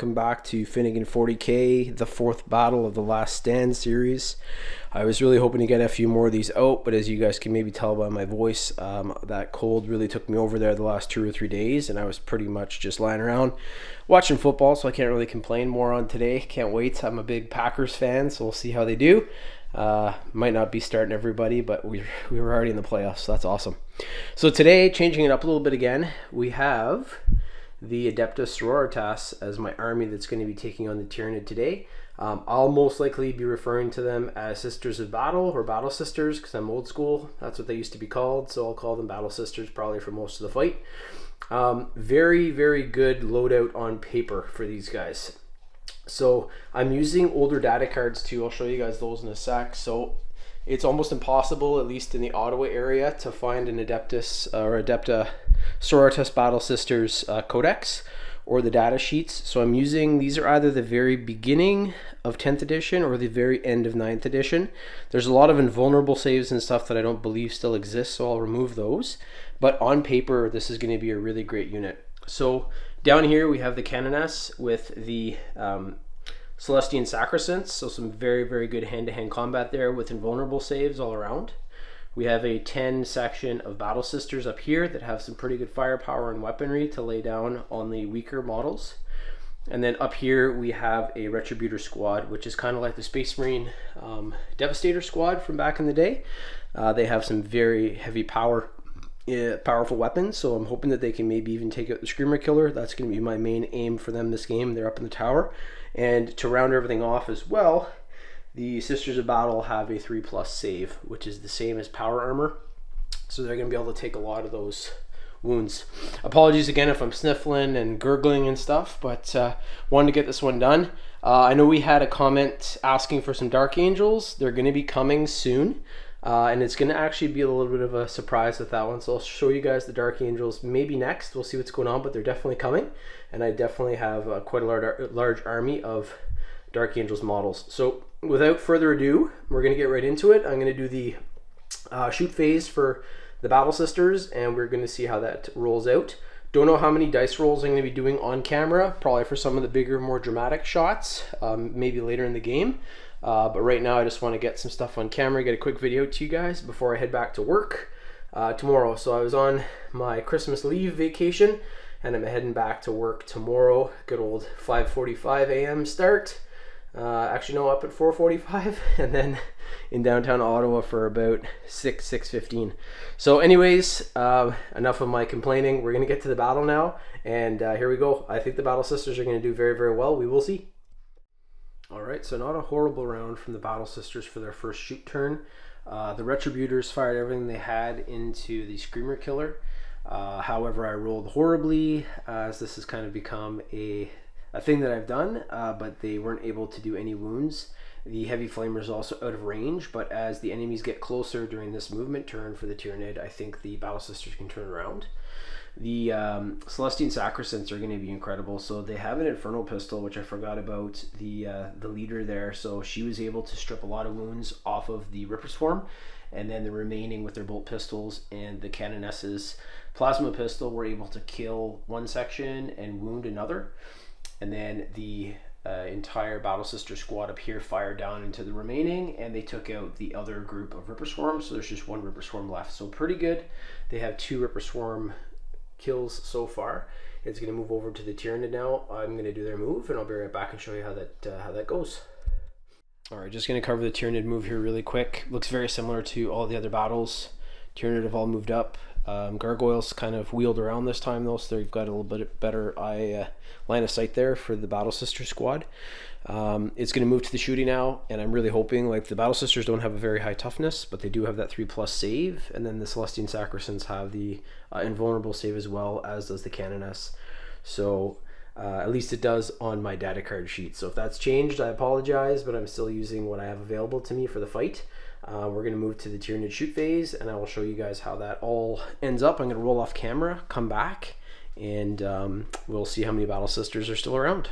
welcome back to Finnigan 40k, the fourth battle of the Last Stand series. I was really hoping to get a few more of these out, but as you guys can maybe tell by my voice, that cold really took me over there the last 2 or 3 days, and I was pretty much just lying around watching football, so I can't really complain more on today. Can't wait. I'm a big Packers fan, so we'll see how they do. Might not be starting everybody, but we were already in the playoffs, so that's awesome. So today, changing it up a little bit again, we have the Adepta Sororitas as my army that's going to be taking on the Tyranid today. I'll most likely be referring to them as Sisters of Battle or Battle Sisters because I'm old school. That's what they used to be called, so I'll call them Battle Sisters probably for most of the fight. Very, very good loadout on paper for these guys. So I'm using older data cards too. I'll show you guys those in a sec. So it's almost impossible, at least in the Ottawa area, to find an Adepta Sororitas Battle Sisters codex or the data sheets. So I'm using, these are either the very beginning of 10th edition or the very end of 9th edition. There's a lot of invulnerable saves and stuff that I don't believe still exists, so I'll remove those. But on paper, this is going to be a really great unit. So down here we have the Canoness with the Celestian Sacrosanct, so some very, very good hand-to-hand combat there with invulnerable saves all around. We have a 10 section of Battle Sisters up here that have some pretty good firepower and weaponry to lay down on the weaker models. And then up here we have a Retributor squad, which is kind of like the Space Marine Devastator squad from back in the day. They have some very heavy powerful weapons, so I'm hoping that they can maybe even take out the Screamer Killer. That's going to be my main aim for them this game. They're up in the tower. And to round everything off as well, the Sisters of Battle have a 3+ save, which is the same as power armor. So they're going to be able to take a lot of those wounds. Apologies again if I'm sniffling and gurgling and stuff, but wanted to get this one done. I know we had a comment asking for some Dark Angels. They're going to be coming soon. And it's going to actually be a little bit of a surprise with that one. So I'll show you guys the Dark Angels maybe next. We'll see what's going on, but they're definitely coming. And I definitely have quite a large army of Dark Angels models. So without further ado, we're going to get right into it. I'm going to do the shoot phase for the Battle Sisters, and we're going to see how that rolls out. Don't know how many dice rolls I'm going to be doing on camera, probably for some of the bigger, more dramatic shots, maybe later in the game. But right now I just want to get some stuff on camera, get a quick video to you guys before I head back to work tomorrow. So I was on my Christmas leave vacation and I'm heading back to work tomorrow. Good old 5:45 a.m. start. Actually no, up at 4:45 and then in downtown Ottawa for about 6:15. So anyways, enough of my complaining. We're going to get to the battle now, and here we go. I think the Battle Sisters are going to do very, very well. We will see. Alright, so not a horrible round from the Battle Sisters for their first shoot turn. The Retributors fired everything they had into the Screamer Killer. However, I rolled horribly, as this has kind of become a thing that I've done, but they weren't able to do any wounds. The Heavy Flamer is also out of range, but as the enemies get closer during this movement turn for the Tyranid, I think the Battle Sisters can turn around. The Celestian Sacrosancts are going to be incredible. So they have an Infernal Pistol, which I forgot about, the leader there. So she was able to strip a lot of wounds off of the Ripper Swarm, and then the remaining with their bolt pistols and the Canoness's Plasma Pistol were able to kill one section and wound another. And then the entire Battle Sister squad up here fired down into the remaining, and they took out the other group of Ripper Swarms. So there's just one Ripper Swarm left. So pretty good. They have 2 Ripper Swarm kills so far. It's going to move over to the Tyranid now. I'm going to do their move, and I'll be right back and show you how that goes. Alright, just going to cover the Tyranid move here really quick. Looks very similar to all the other battles. Tyranid have all moved up. Gargoyles kind of wheeled around this time though, so they've got a little bit better line of sight there for the Battle Sister squad. It's going to move to the shooting now, and I'm really hoping, like, the Battle Sisters don't have a very high toughness, but they do have that 3+ save, and then the Celestian Sacrosancts have the invulnerable save as well, as does the Canoness. So at least it does on my data card sheet. So if that's changed, I apologize, but I'm still using what I have available to me for the fight. We're going to move to the Tyranid shoot phase, and I will show you guys how that all ends up. I'm going to roll off camera, come back, and we'll see how many Battle Sisters are still around.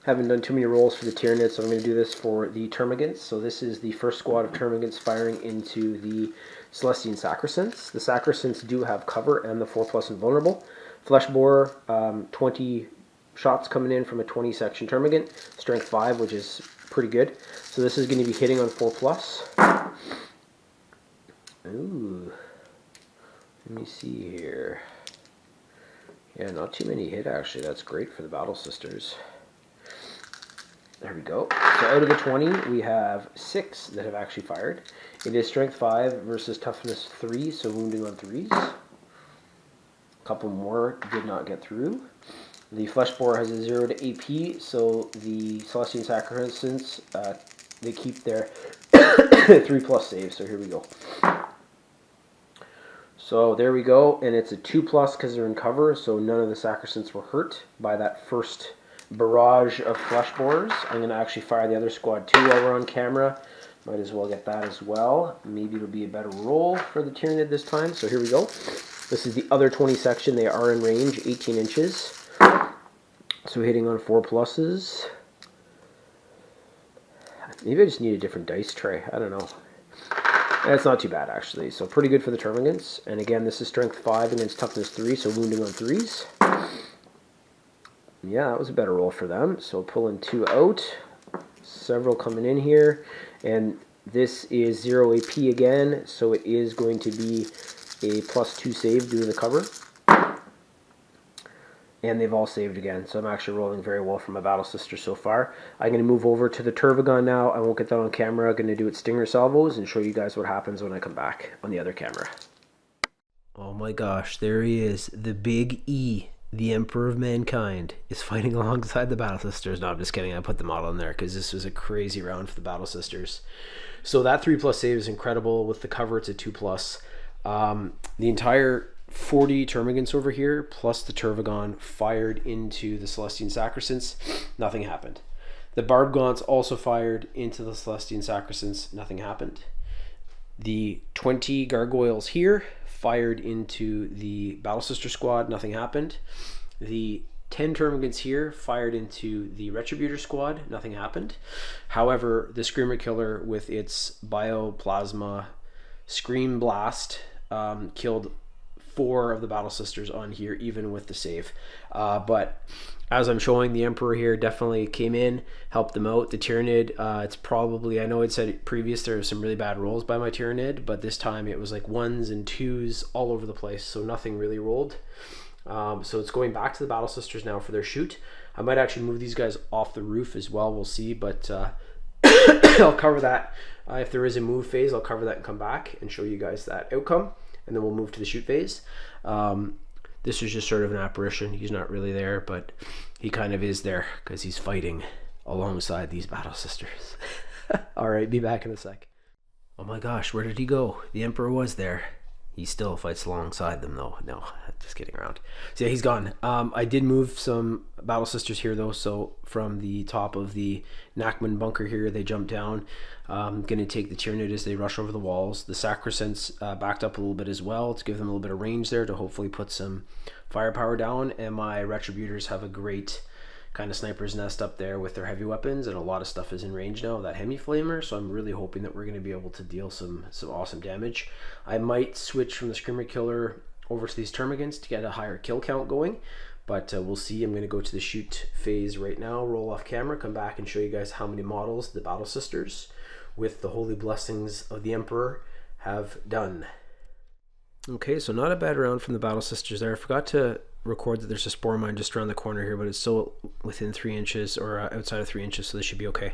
Haven't done too many rolls for the Tyranid, so I'm going to do this for the Termagants. So this is the first squad of Termagants firing into the Celestian Sacrosancts. The Sacrosancts do have cover and the 4+ invulnerable. Flesh Borer, 20 shots coming in from a 20 section termagant, strength 5, which is pretty good. So this is going to be hitting on 4+. Ooh, let me see here. Yeah, not too many hit actually. That's great for the Battle Sisters. There we go. So out of the 20, we have 6 that have actually fired. It is strength 5 versus toughness 3, so wounding on 3s. A couple more did not get through. The flesh boar has a 0 to AP, so the Celestian Sacrificants, they keep their 3+ save. So here we go. So there we go, and it's a 2+ because they're in cover, so none of the Sacrificants were hurt by that first barrage of flesh boars. I'm going to actually fire the other squad too while we're on camera. Might as well get that as well. Maybe it'll be a better roll for the Tyranid this time. So here we go. This is the other 20 section. They are in range, 18 inches. So hitting on 4+. Maybe I just need a different dice tray. I don't know. That's not too bad actually. So pretty good for the termagants. And again, this is strength 5 against toughness 3, so wounding on 3s. Yeah, that was a better roll for them. So pulling 2 out. Several coming in here. And this is 0 AP again, so it is going to be a +2 save due to the cover. And they've all saved again, so I'm actually rolling very well for my Battle Sister so far. I'm going to move over to the Turvagon now. I won't get that on camera. I'm going to do it stinger salvos and show you guys what happens when I come back on the other camera. Oh my gosh, there he is. The big E, the Emperor of Mankind, is fighting alongside the Battle Sisters. No, I'm just kidding. I put the model in there because this was a crazy round for the Battle Sisters. So that 3+ save is incredible. With the cover, it's a 2+. The entire 40 termagants over here, plus the Turvagon, fired into the Celestian Sacristants. Nothing happened. The Barbgaunts also fired into the Celestian Sacristants. Nothing happened. The 20 Gargoyles here fired into the Battle Sister squad. Nothing happened. The 10 termagants here fired into the Retributor squad. Nothing happened. However, the Screamer Killer with its Bioplasma Scream Blast killed 4 of the Battle Sisters on here, even with the save. But as I'm showing, the Emperor here definitely came in, helped them out. The Tyranid, it's probably, I know it said previous there were some really bad rolls by my Tyranid, but this time it was like 1s and 2s all over the place, so nothing really rolled. So it's going back to the Battle Sisters now for their shoot. I might actually move these guys off the roof as well, we'll see, but I'll cover that. If there is a move phase, I'll cover that and come back and show you guys that outcome. And then we'll move to the shoot phase. This is just sort of an apparition. He's not really there, but he kind of is there because he's fighting alongside these Battle Sisters. All right, be back in a sec. Oh my gosh, where did he go? The Emperor was there. He still fights alongside them though. No, just kidding around. So yeah, he's gone. I did move some Battle Sisters here though. So from the top of the Nachman bunker here, they jumped down. I'm going to take the Tyranid as they rush over the walls. The Sacristants backed up a little bit as well to give them a little bit of range there to hopefully put some firepower down. And my Retributors have a great kind of sniper's nest up there with their heavy weapons, and a lot of stuff is in range now of that Hemi-Flamer, so I'm really hoping that we're going to be able to deal some awesome damage. I might switch from the Screamer Killer over to these Termagants to get a higher kill count going, but we'll see. I'm going to go to the shoot phase right now, roll off camera, come back and show you guys how many models the Battle Sisters with the Holy Blessings of the Emperor have done. Okay, so not a bad round from the Battle Sisters there. I forgot to record that there's a spore mine just around the corner here, but it's still within 3 inches or outside of 3 inches, so this should be okay.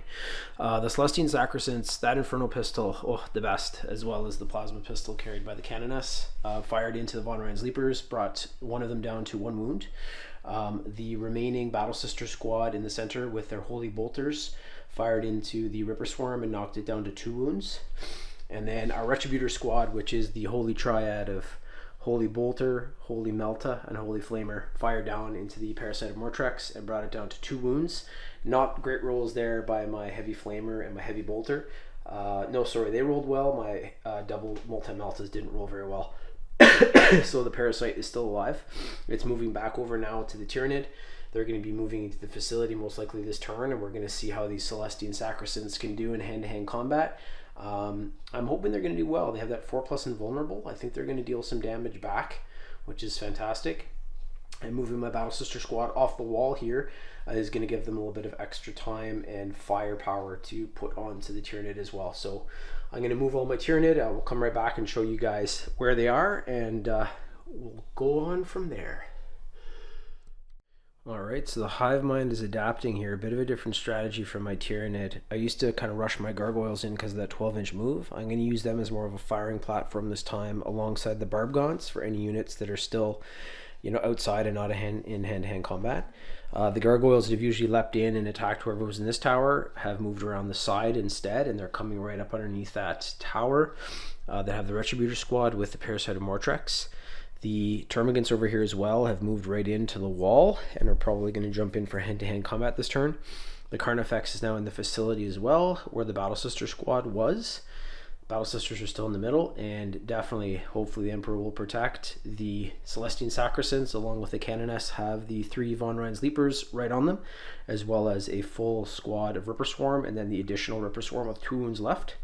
The Celestian Sacristants, that Infernal Pistol, oh, the best, as well as the Plasma Pistol carried by the Canoness, fired into the Von Ryan's Leapers, brought one of them down to 1 wound. The remaining Battle Sister squad in the center with their Holy Bolters fired into the Ripper Swarm and knocked it down to 2 wounds. And then our Retributor squad, which is the Holy Triad of Holy Bolter, Holy Melta, and Holy Flamer, fired down into the Parasite of Mortrex and brought it down to 2 wounds. Not great rolls there by my Heavy Flamer and my Heavy Bolter. No, sorry, they rolled well. My double multi-meltas didn't roll very well. So the Parasite is still alive. It's moving back over now to the Tyranid. They're going to be moving into the facility most likely this turn, and we're going to see how these Celestian Sacristants can do in hand-to-hand combat. I'm hoping they're going to do well. They have that 4+ invulnerable. I think they're going to deal some damage back, which is fantastic. And moving my Battle Sister squad off the wall here is going to give them a little bit of extra time and firepower to put onto the Tyranid as well. So I'm going to move all my Tyranid. I will come right back and show you guys where they are, and we'll go on from there. Alright, so the hive mind is adapting here, a bit of a different strategy for my Tyranid. I used to kind of rush my gargoyles in because of that 12-inch move. I'm going to use them as more of a firing platform this time alongside the Barbgaunts for any units that are still, you know, outside and not in hand-to-hand combat. The gargoyles that have usually leapt in and attacked whoever was in this tower have moved around the side instead, and they're coming right up underneath that tower that have the Retributor squad with the Parasited Mortrex. The Termagants over here as well have moved right into the wall and are probably going to jump in for hand-to-hand combat this turn. The Carnifex is now in the facility as well, where the Battle Sister squad was. Battle Sisters are still in the middle, and definitely, hopefully, the Emperor will protect. The Celestine Sacrosancts, along with the Canoness, have the 3 Von Ryan's Leapers right on them, as well as a full squad of Ripper Swarm, and then the additional Ripper Swarm with 2 wounds left.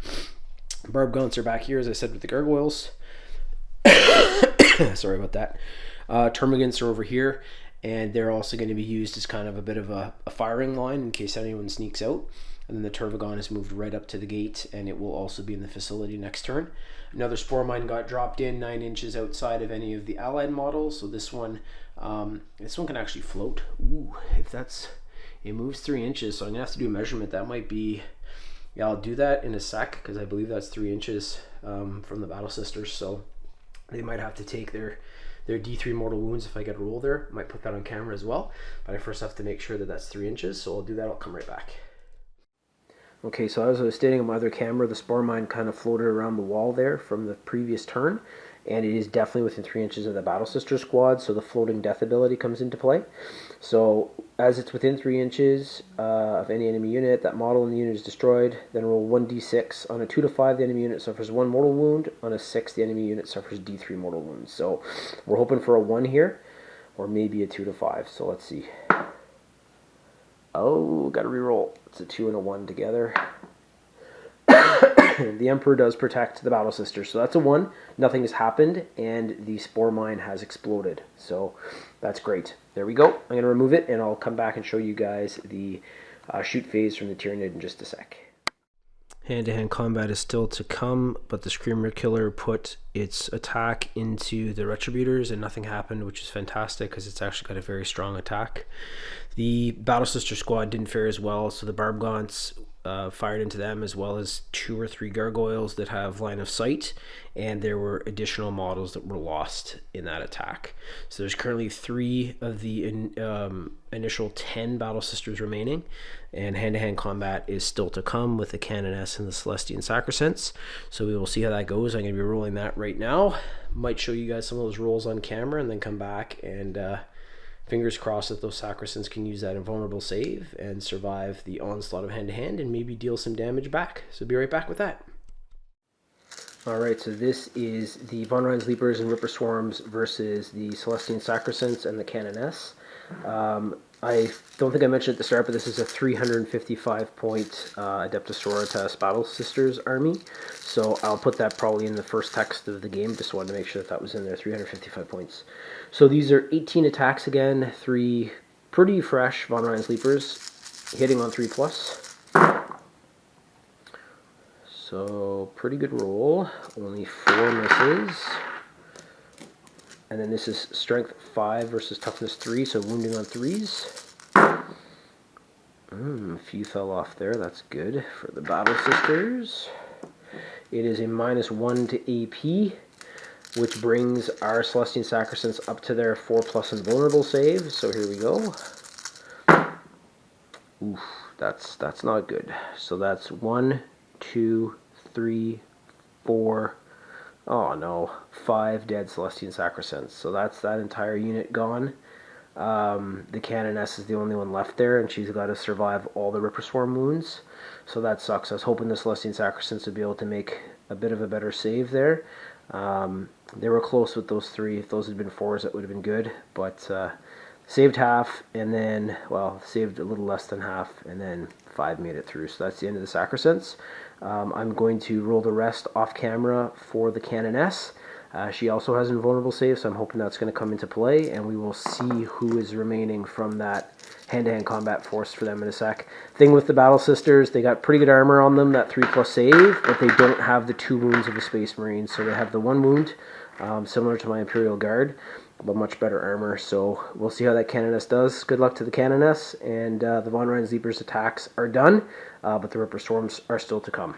Barbgaunts are back here, as I said, with the Gargoyles. Sorry about that. Termagants are over here, and they're also going to be used as kind of a bit of a firing line in case anyone sneaks out. And then the Turvagon is moved right up to the gate, and it will also be in the facility next turn. Another Spore Mine got dropped in 9 inches outside of any of the allied models, so this one can actually float. Ooh, it moves 3 inches, so I'm gonna have to do a measurement. That might be, yeah, I'll do that in a sec because I believe that's 3 inches from the Battle Sisters. So they might have to take their D3 mortal wounds if I get a roll there. I might put that on camera as well, but I first have to make sure that that's 3 inches. So I'll do that. I'll come right back. Okay, so as I was stating on my other camera, the Spore Mine kind of floated around the wall there from the previous turn, and it is definitely within 3 inches of the Battle Sister squad, so the floating death ability comes into play. So as it's within 3 inches of any enemy unit, that model in the unit is destroyed. Then roll 1d6. On a 2 to 5, the enemy unit suffers 1 mortal wound. On a 6, the enemy unit suffers D3 mortal wounds. So we're hoping for a 1 here, or maybe a 2 to 5. So let's see. Oh, got to reroll. It's a 2 and a 1 together. The Emperor does protect the Battle Sisters, so that's a 1. Nothing has happened, and the Spore Mine has exploded. So that's great. There we go. I'm going to remove it, and I'll come back and show you guys the shoot phase from the Tyranid in just a sec. Hand-to-hand combat is still to come, but the Screamer Killer put its attack into the Retributors, and nothing happened, which is fantastic because it's actually got a very strong attack. The Battle Sister squad didn't fare as well, so the Barbgaunts fired into them, as well as 2 or 3 Gargoyles that have line of sight, and there were additional models that were lost in that attack. So there's currently 3 of the initial 10 Battle Sisters remaining, and hand-to-hand combat is still to come with the Canoness and the Celestine Sacrosancts. So we will see how that goes. I'm going to be rolling that right now. Might show you guys some of those rolls on camera and then come back and fingers crossed that those Sacrosancts can use that invulnerable save and survive the onslaught of hand-to-hand and maybe deal some damage back. So be right back with that. Alright, so this is the Von Ryan's Leapers and Ripper Swarms versus the Celestine Sacrosancts and the Canoness. I don't think I mentioned at the start, but this is a 355-point Adepta Sororitas Battle Sisters army. So I'll put that probably in the first text of the game. Just wanted to make sure that was in there, 355 points. So these are 18 attacks again, 3 pretty fresh Von Ryan's Leapers, hitting on 3+. So pretty good roll, only 4 misses. And then this is strength 5 versus toughness 3, so wounding on 3s. A few fell off there, that's good for the Battle Sisters. It is a -1 to AP, which brings our Celestine Sacrosancts up to their 4+ invulnerable save. So here we go. Oof, that's not good. So that's 1, 2, 3, 4. Oh no, 5 dead Celestine Sacrosancts. So that's that entire unit gone. The Canoness is the only one left there, and she's got to survive all the Ripper Swarm wounds. So that sucks. I was hoping the Celestine Sacrosancts would be able to make a bit of a better save there. They were close with those 3. If those had been 4s, that would have been good. But saved half, and then, well, saved a little less than half, and then 5 made it through. So that's the end of the Sacrosancts. I'm going to roll the rest off camera for the Canoness. She also has invulnerable save, so I'm hoping that's going to come into play, and we will see who is remaining from that hand-to-hand combat force for them in a sec. Thing with the Battle Sisters, they got pretty good armor on them, that 3+ save, but they don't have the 2 wounds of a Space Marine, so they have the 1 wound, similar to my Imperial Guard, but much better armor, so we'll see how that Canoness does. Good luck to the Canoness, and the Von Ryan's Leapers attacks are done, but the Ripper Storms are still to come.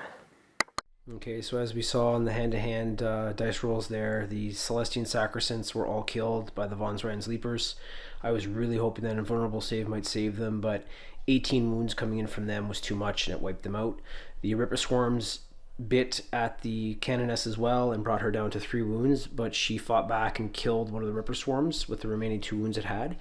Okay, so as we saw in the hand-to-hand dice rolls there, the Celestian Sacrosancts were all killed by the Von Ryan's Leapers. I was really hoping that invulnerable save might save them, but 18 wounds coming in from them was too much, and it wiped them out. The Ripper Swarms bit at the Canoness as well and brought her down to 3 wounds, but she fought back and killed one of the Ripper Swarms with the remaining 2 wounds it had.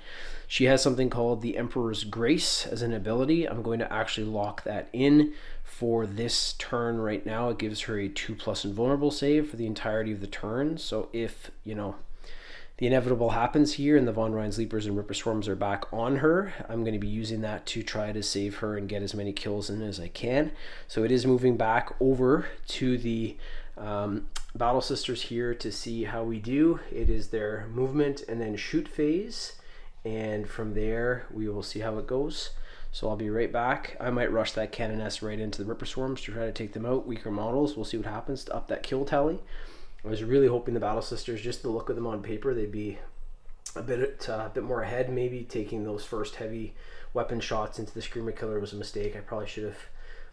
She has something called the Emperor's Grace as an ability. I'm going to actually lock that in for this turn right now. It gives her a 2+ invulnerable save for the entirety of the turn, so if, you know, the inevitable happens here and the Von Ryan's Leapers and Ripper Swarms are back on her, I'm going to be using that to try to save her and get as many kills in as I can. So it is moving back over to the Battle Sisters here to see how we do. It is their movement and then shoot phase, and from there we will see how it goes. So I'll be right back. I might rush that Canoness right into the Ripper Swarms to try to take them out. Weaker models, we'll see what happens to up that kill tally. I was really hoping the Battle Sisters, just the look of them on paper, they'd be a bit more ahead. Maybe taking those first heavy weapon shots into the Screamer Killer was a mistake. I probably should have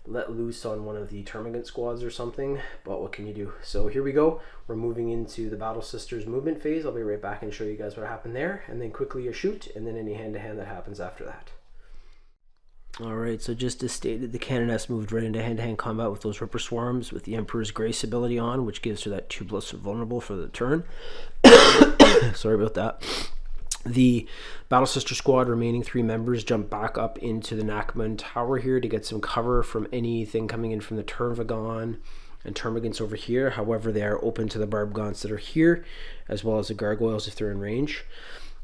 let loose on one of the Termagant squads or something, but what can you do? So here we go. We're moving into the Battle Sisters movement phase. I'll be right back and show you guys what happened there, and then quickly a shoot, and then any hand-to-hand that happens after that. Alright, so just as stated, the Canoness moved right into hand-to-hand combat with those Ripper Swarms with the Emperor's Grace ability on, which gives her that 2+ vulnerable for the turn. Sorry about that. The Battle Sister squad, remaining 3 members, jump back up into the Nakman Tower here to get some cover from anything coming in from the Termagant and Termagants over here. However, they are open to the Barbgaunts that are here, as well as the Gargoyles if they're in range.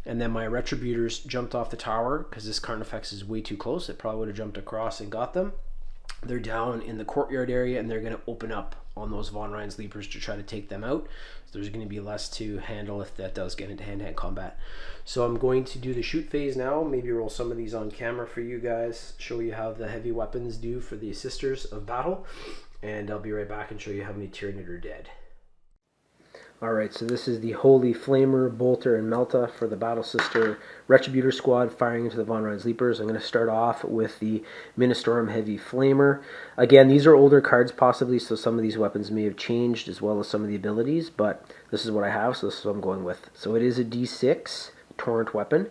And then my Retributors jumped off the tower because this Carnifex is way too close. It probably would have jumped across and got them. They're down in the courtyard area, and they're going to open up on those Von Ryan's Leapers to try to take them out. So there's going to be less to handle if that does get into hand-to-hand combat. So I'm going to do the shoot phase now. Maybe roll some of these on camera for you guys, show you how the heavy weapons do for the Sisters of Battle, and I'll be right back and show you how many Tyranid are dead. Alright, so this is the Holy Flamer, Bolter, and Melta for the Battle Sister Retributor squad firing into the Von Ryan's Leapers. I'm going to start off with the Ministorum Heavy Flamer. Again, these are older cards possibly, so some of these weapons may have changed as well as some of the abilities, but this is what I have, so this is what I'm going with. So it is a D6 Torrent weapon,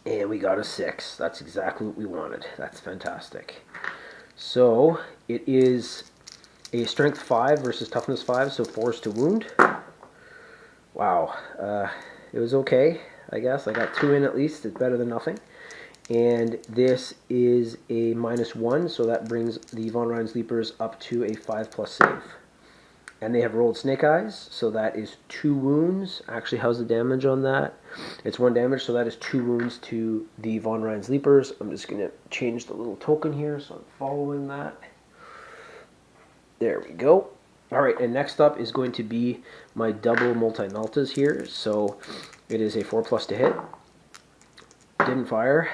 and we got a 6. That's exactly what we wanted. That's fantastic. So it is a Strength 5 versus Toughness 5, so 4s to wound. Wow, it was okay, I guess. I got 2 in at least. It's better than nothing. And this is a -1, so that brings the Von Ryan's Leapers up to a 5+ save. And they have rolled Snake Eyes, so that is 2 wounds. Actually, how's the damage on that? It's 1 damage, so that is 2 wounds to the Von Ryan's Leapers. I'm just going to change the little token here, so I'm following that. There we go. Alright, and next up is going to be my double multi-meltas here. So it is a 4+ to hit. Didn't fire.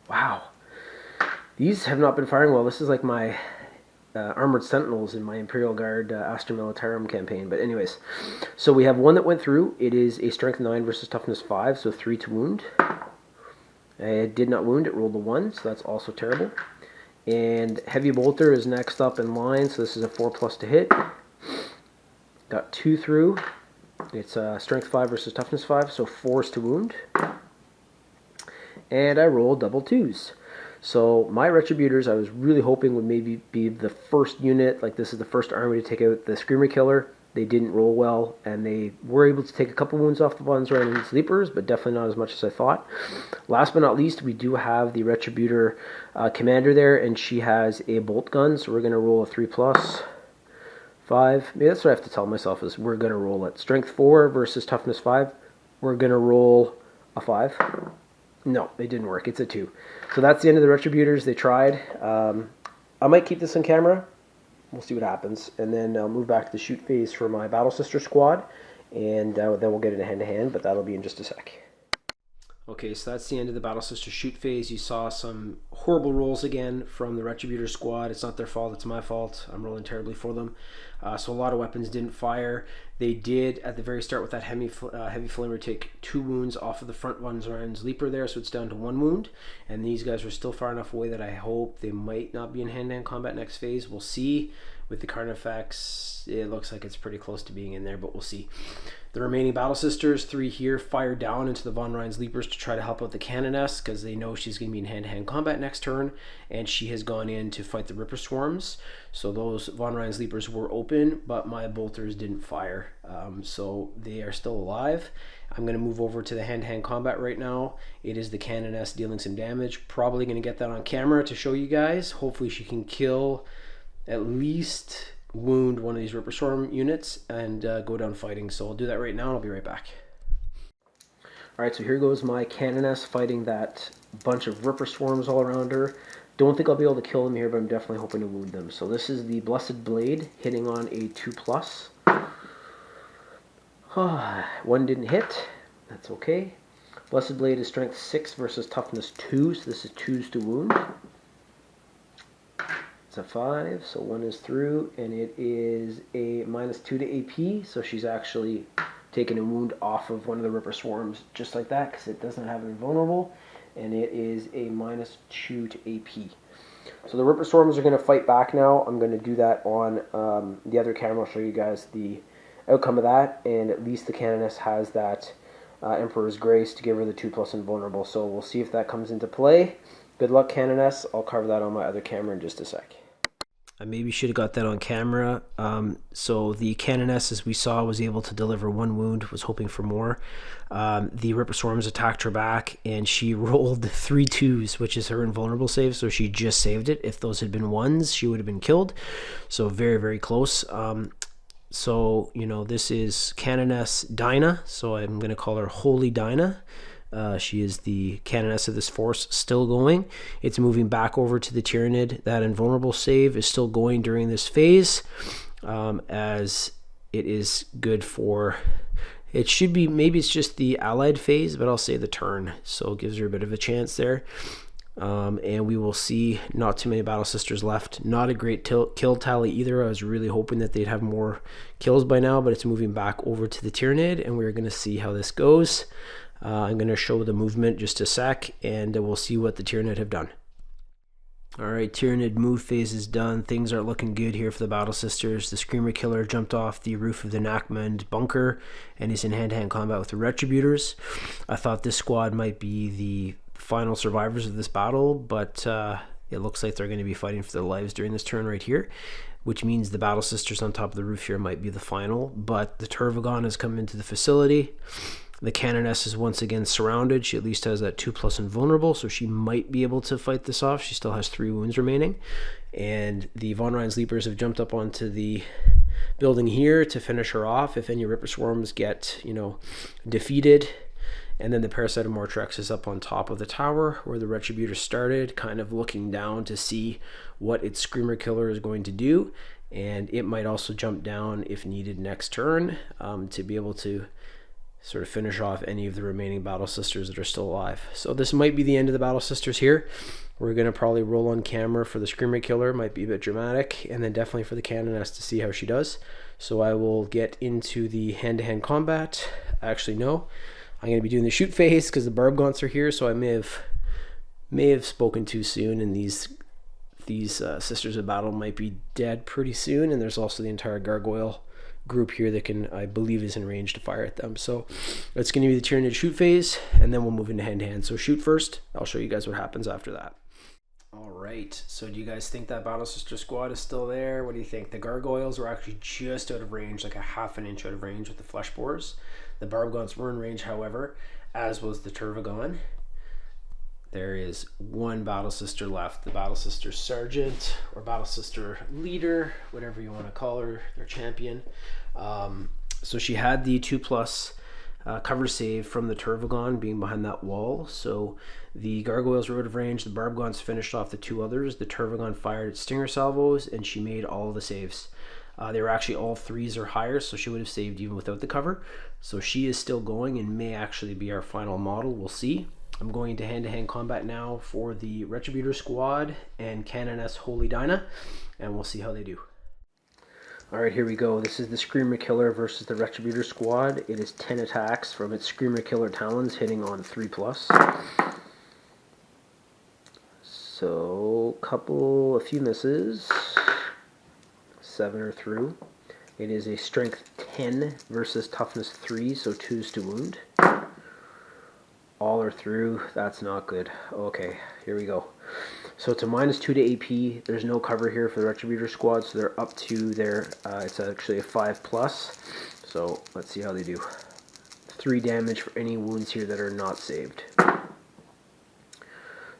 Wow. These have not been firing well. This is like my Armored Sentinels in my Imperial Guard Astra Militarum campaign. But anyways, so we have one that went through. It is a Strength 9 versus Toughness 5, so 3 to wound. It did not wound. It rolled a 1, so that's also terrible. And Heavy Bolter is next up in line, so this is a 4+ to hit. Got 2 through. It's Strength 5 versus Toughness 5, so 4s to wound. And I rolled double 2s. So my Retributors, I was really hoping would maybe be the first unit, like this is the first army to take out the Screamer Killer. They didn't roll well, and they were able to take a couple wounds off the Von Ryan's Leapers, but definitely not as much as I thought. Last but not least, we do have the Retributor commander there, and she has a bolt gun, so we're going to roll a 3+, 5. Maybe that's what I have to tell myself, is we're going to roll it. Strength 4 versus Toughness 5. We're going to roll a 5. No, it didn't work. It's a 2. So that's the end of the Retributors. They tried. I might keep this on camera. We'll see what happens. And then I'll move back to the shoot phase for my Battle Sister squad. and then we'll get into hand-to-hand, but that'll be in just a sec. Okay, so that's the end of the Battle Sister shoot phase. You saw some horrible rolls again from the Retributor squad. It's not their fault, it's my fault. I'm rolling terribly for them. So a lot of weapons didn't fire. They did, at the very start with that heavy flamer, take 2 wounds off of the front one's Leaper there, so it's down to 1 wound. And these guys are still far enough away that I hope they might not be in hand-to-hand combat next phase. We'll see. With the Carnifex, it looks like it's pretty close to being in there, but we'll see. The remaining Battle Sisters, 3 here, fire down into the Von Rein's Leapers to try to help out the Canoness, because they know she's going to be in hand-to-hand combat next turn, and she has gone in to fight the Ripper Swarms. So those Von Rein's Leapers were open, but my bolters didn't fire, so they are still alive. I'm going to move over to the hand-to-hand combat right now. It is the Canoness dealing some damage. Probably going to get that on camera to show you guys. Hopefully she can kill, at least wound one of these Ripper Swarm units and go down fighting. So I'll do that right now and I'll be right back. Alright, so here goes my Canoness fighting that bunch of Ripper Swarms all around her. Don't think I'll be able to kill them here, but I'm definitely hoping to wound them. So this is the Blessed Blade hitting on a 2+. One didn't hit. That's okay. Blessed Blade is strength 6 versus toughness 2, so this is 2s to wound. It's a 5, so 1 is through, and it is a -2 to AP, so she's actually taken a wound off of one of the Ripper Swarms just like that, because it doesn't have invulnerable, and it is a -2 to AP. So the Ripper Swarms are going to fight back now. I'm going to do that on the other camera. I'll show you guys the outcome of that, and at least the Canoness has that Emperor's Grace to give her the 2+ invulnerable, so we'll see if that comes into play. Good luck, Canoness. I'll cover that on my other camera in just a sec. I maybe should have got that on camera. So the Canoness, as we saw, was able to deliver 1 wound, was hoping for more. The Ripper Swarms attacked her back, and she rolled 3 2s, which is her invulnerable save, so she just saved it. If those had been 1s, she would have been killed. So very, very close. So, you know, this is Canoness Dinah, so I'm going to call her Holy Dinah. She is the Canoness of this force, still going. It's moving back over to the Tyranid. That invulnerable save is still going during this phase, as it is good for... It should be, maybe it's just the allied phase, but I'll say the turn, so it gives her a bit of a chance there. And we will see not too many Battle Sisters left. Not a great kill tally either. I was really hoping that they'd have more kills by now, but it's moving back over to the Tyranid, and we're going to see how this goes. I'm going to show the movement just a sec, and we'll see what the Tyranid have done. Alright, Tyranid move phase is done. Things are looking good here for the Battle Sisters. The Screamer Killer jumped off the roof of the Nachmund bunker and is in hand-to-hand combat with the Retributors. I thought this squad might be the final survivors of this battle, but it looks like they're going to be fighting for their lives during this turn right here, which means the Battle Sisters on top of the roof here might be the final. But the Turvagon has come into the facility. The Canoness is once again surrounded. She at least has that 2+ invulnerable, so she might be able to fight this off. She still has 3 wounds remaining. And the Von Rein's Leapers have jumped up onto the building here to finish her off if any Ripper Swarms get, you know, defeated. And then the Parasite of Mortrex is up on top of the tower where the Retributor started, kind of looking down to see what its Screamer Killer is going to do. And it might also jump down if needed next turn to be able to sort of finish off any of the remaining Battle Sisters that are still alive. So this might be the end of the Battle Sisters here. We're going to probably roll on camera for the Screamer Killer. Might be a bit dramatic. And then definitely for the Canoness to see how she does. So I will get into the hand-to-hand combat. Actually, no. I'm going to be doing the shoot phase because the Barbgaunts are here. So I may have spoken too soon, and these Sisters of Battle might be dead pretty soon. And there's also the entire Gargoyle group here that can, I believe, is in range to fire at them. So it's going to be the Tyranid shoot phase, and then we'll move into hand-to-hand. So shoot first. I'll show you guys what happens after that. All right, so do you guys think that Battle Sister squad is still there? What do you think? The Gargoyles were actually just out of range, like a ½ an inch out of range with the Flesh Borers. The Barbgaunts were in range, however, as was the Turvagon. There is 1 Battle Sister left, the Battle Sister Sergeant, or Battle Sister Leader, whatever you want to call her, their champion. So she had the 2+ cover save from the Turvagon being behind that wall. So the Gargoyles were out of range, the Barbgaunts finished off the 2 others. The Turvagon fired its Stinger salvos, and she made all the saves. They were actually all 3s or higher, so she would have saved even without the cover. So she is still going and may actually be our final model. We'll see. I'm going into hand-to-hand combat now for the Retributor Squad and Canoness Holy Dinah, and we'll see how they do. Alright, here we go. This is the Screamer Killer versus the Retributor Squad. It is 10 attacks from its Screamer Killer talons, hitting on 3+. So, a few misses. 7 are through. It is a strength 10 versus toughness 3, so 2s to wound. All are through. That's not good. Okay, here we go. So it's a -2 to AP. There's no cover here for the Retributor Squad, so they're up to their, it's actually a 5+. So let's see how they do. 3 damage for any wounds here that are not saved.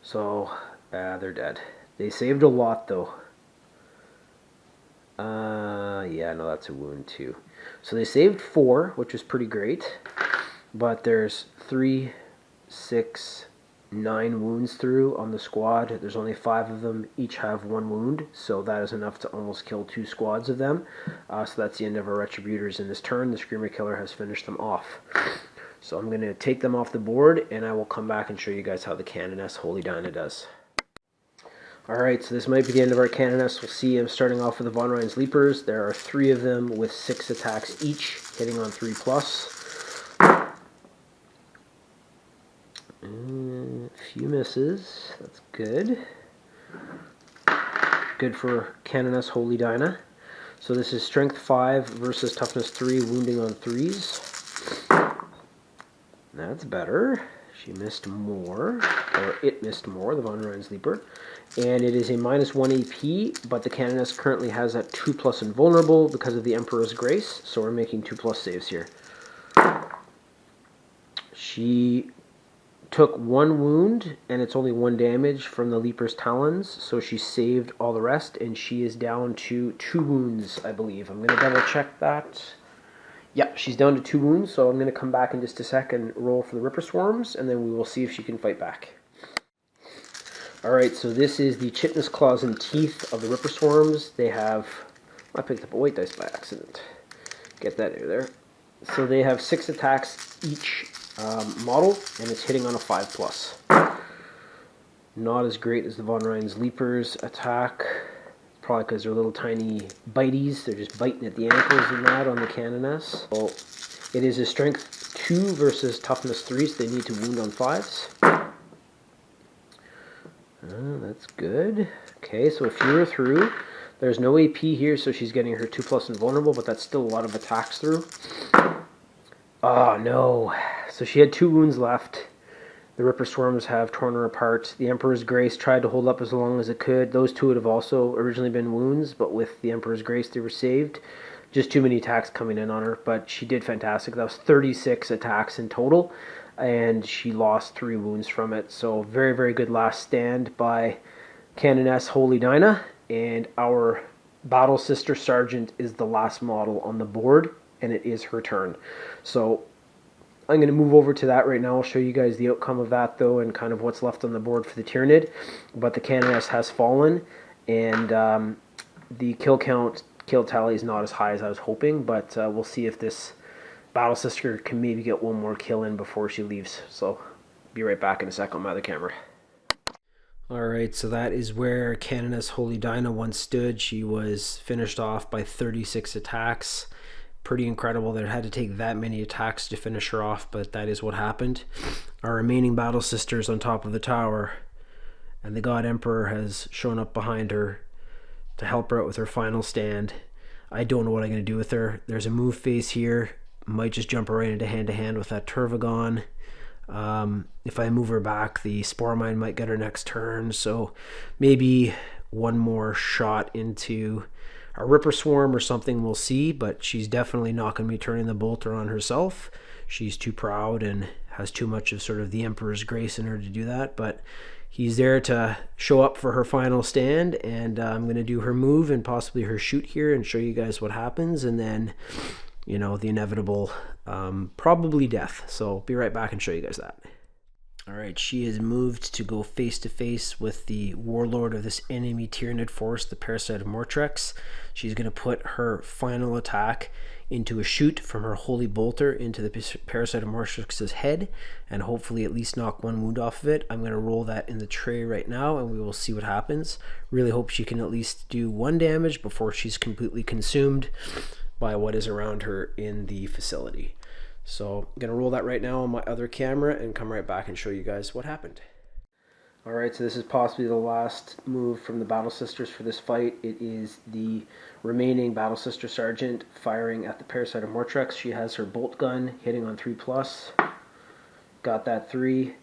So, they're dead. They saved a lot though. Yeah, no, that's a wound too. So they saved 4, which is pretty great. But there's 3, 6, 9 wounds through on the squad. There's only 5 of them. Each have 1 wound, so that is enough to almost kill 2 squads of them. So that's the end of our Retributors in this turn. The Screamer Killer has finished them off. So I'm going to take them off the board, and I will come back and show you guys how the Canoness Holy Dinah does. Alright, so this might be the end of our Canoness. We'll see. I'm starting off with the Von Ryan's Leapers. There are 3 of them with 6 attacks each, hitting on 3+. A few misses. That's good. Good for Canoness Holy Dinah. So this is strength 5 versus toughness 3, wounding on 3s. That's better. She missed more, or it missed more, the Von Ryan's Leaper. And it is a -1 AP, but the Canoness currently has that 2+ invulnerable because of the Emperor's Grace, so we're making 2+ saves here. She took 1 wound, and it's only 1 damage from the Leaper's Talons, so she saved all the rest, and she is down to 2 wounds, I believe. I'm going to double check that. Yeah, she's down to 2 wounds, so I'm going to come back in just a sec and roll for the Ripper Swarms, and then we will see if she can fight back. Alright, so this is the Chitinous Claws and Teeth of the Ripper Swarms. They have... I picked up a white dice by accident. Get that in there. So they have 6 attacks each model, and it's hitting on a 5+. Not as great as the Von Ryan's Leapers attack. Probably because they're little tiny biteys. They're just biting at the ankles and that on the Canoness. So it is a strength 2 versus toughness 3, so they need to wound on 5s. That's good. Okay, so a few are through. There's no AP here, so she's getting her 2+ invulnerable, but that's still a lot of attacks through. Oh no. So she had 2 wounds left. The Ripper Swarms have torn her apart. The Emperor's Grace tried to hold up as long as it could. Those 2 would have also originally been wounds, but with the Emperor's Grace they were saved. Just too many attacks coming in on her, but she did fantastic. That was 36 attacks in total, and she lost 3 wounds from it. So very, very good last stand by Canoness Holy Dinah, and our Battle Sister Sergeant is the last model on the board, and it is her turn. So I'm going to move over to that right now. I'll show you guys the outcome of that, though, and kind of what's left on the board for the Tyranid. But the Canoness has fallen, and the kill tally is not as high as I was hoping, but we'll see if this Battle Sister can maybe get 1 more kill in before she leaves. So be right back in a sec on my other camera. Alright, so that is where Canoness Holy Dinah once stood. She was finished off by 36 attacks. Pretty incredible that it had to take that many attacks to finish her off, but that is what happened. Our remaining Battle Sisters on top of the tower, and the God Emperor has shown up behind her to help her out with her final stand. I don't know what I'm going to do with her. There's a move phase here. Might just jump her right into hand-to-hand with that Turvagon. If I move her back, the Spore Mine might get her next turn, so maybe 1 more shot into a Ripper Swarm or something, we'll see, but she's definitely not going to be turning the bolter on herself. She's too proud and has too much of sort of the Emperor's Grace in her to do that, but he's there to show up for her final stand, and I'm going to do her move and possibly her shoot here and show you guys what happens, and then, you know, the inevitable probably death. So be right back and show you guys that. All right, she has moved to go face to face with the warlord of this enemy Tyranid force, the Parasite of Mortrex. She's going to put her final attack into a shoot from her Holy Bolter into the Parasite of Mortrex's head, and hopefully at least knock one wound off of it. I'm going to roll that in the tray right now, and we will see what happens. Really hope she can at least do 1 damage before she's completely consumed by what is around her in the facility. So I'm going to roll that right now on my other camera and come right back and show you guys what happened. Alright, so this is possibly the last move from the Battle Sisters for this fight. It is the remaining Battle Sister Sergeant firing at the Parasite of Mortrex. She has her bolt gun hitting on 3+. Got that 3.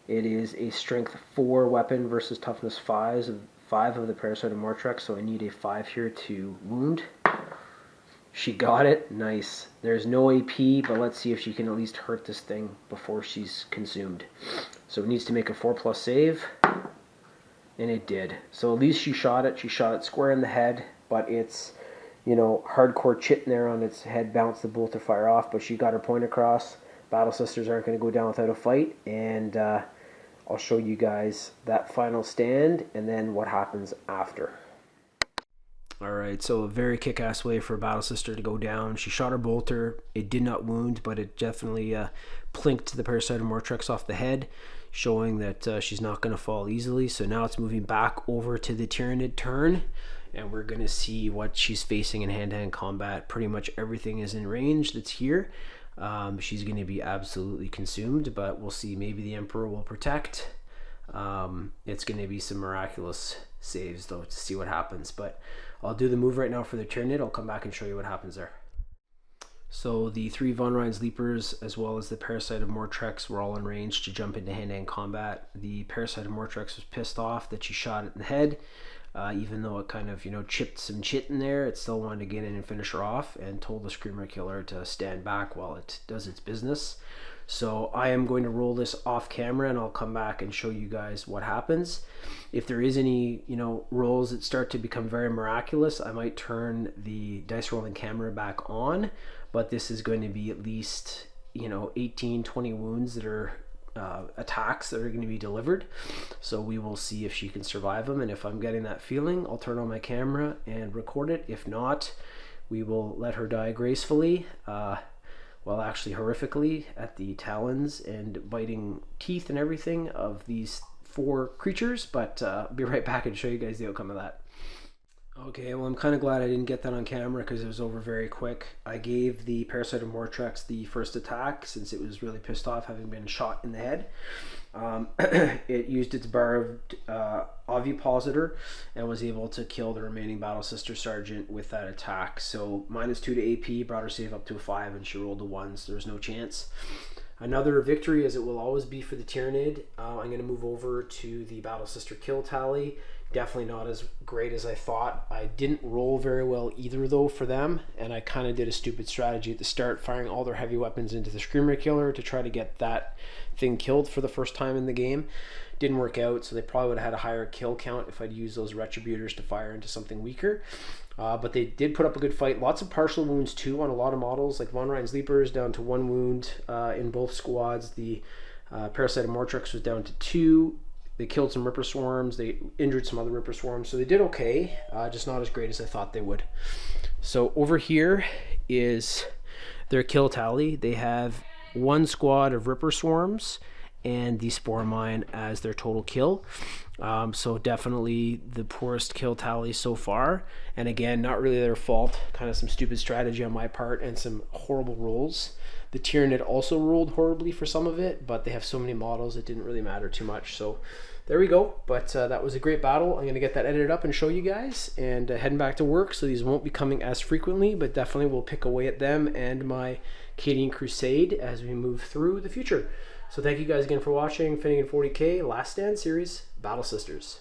It is a strength 4 weapon versus toughness 5 of the Parasite of Mortrex, so I need a 5 here to wound. She got it. Nice. There's no AP, but let's see if she can at least hurt this thing before she's consumed. So it needs to make a 4+ save, and it did. So at least she shot it. She shot it square in the head, but it's, you know, hardcore chit in there on its head, bounced the bolt to fire off, but she got her point across. Battle Sisters aren't going to go down without a fight, and I'll show you guys that final stand and then what happens after. Alright, so a very kick-ass way for a Battle Sister to go down. She shot her bolter. It did not wound, but it definitely plinked the Parasite of Mortrex off the head, showing that she's not going to fall easily. So now it's moving back over to the Tyranid turn, and we're going to see what she's facing in hand-to-hand combat. Pretty much everything is in range that's here. She's going to be absolutely consumed, but we'll see. Maybe the Emperor will protect. It's going to be some miraculous saves, though, to see what happens. But I'll do the move right now for the Tyranid. I'll come back and show you what happens there. So the 3 Von Rhein's Leapers, as well as the Parasite of Mortrex, were all in range to jump into hand-to-hand combat. The Parasite of Mortrex was pissed off that she shot it in the head. Even though it kind of, you know, chipped some chit in there, it still wanted to get in and finish her off, and told the Screamer Killer to stand back while it does its business. So I am going to roll this off camera, and I'll come back and show you guys what happens. If there is any, you know, rolls that start to become very miraculous, I might turn the dice rolling camera back on, but this is going to be at least, you know, 18-20 wounds that are attacks that are going to be delivered. So we will see if she can survive them, and if I'm getting that feeling, I'll turn on my camera and record it. If not, we will let her die gracefully, well, actually horrifically, at the talons and biting teeth and everything of these 4 creatures. But I'll be right back and show you guys the outcome of that. Okay, well, I'm kind of glad I didn't get that on camera because it was over very quick. I gave the Parasite of Mortrex the first attack since it was really pissed off having been shot in the head. It used its bar of ovipositor and was able to kill the remaining Battle Sister Sergeant with that attack. So -2 to AP, brought her save up to a 5, and she rolled a 1, so there's no chance. Another victory, as it will always be for the Tyranid. I'm going to move over to the Battle Sister kill tally. Definitely not as great as I thought. I didn't roll very well either, though, for them, and I kind of did a stupid strategy at the start, firing all their heavy weapons into the Screamer Killer to try to get that thing killed for the first time in the game. Didn't work out, so they probably would have had a higher kill count if I'd used those Retributors to fire into something weaker. But they did put up a good fight. Lots of partial wounds, too, on a lot of models, like Von Rhein's Leapers down to 1 wound in both squads. The Parasite of Mortrex was down to 2. They killed some Ripper Swarms. They injured some other Ripper Swarms. So they did okay, just not as great as I thought they would. So over here is their kill tally. They have 1 squad of Ripper Swarms and the Spore Mine as their total kill. So definitely the poorest kill tally so far. And again, not really their fault. Kind of some stupid strategy on my part and some horrible rolls. The Tyranid also rolled horribly for some of it, but they have so many models it didn't really matter too much. So there we go. But that was a great battle. I'm going to get that edited up and show you guys, and heading back to work. So these won't be coming as frequently, but definitely we'll pick away at them and my Cadian Crusade as we move through the future. So thank you guys again for watching Finnigan 40K Last Stand Series Battle Sisters.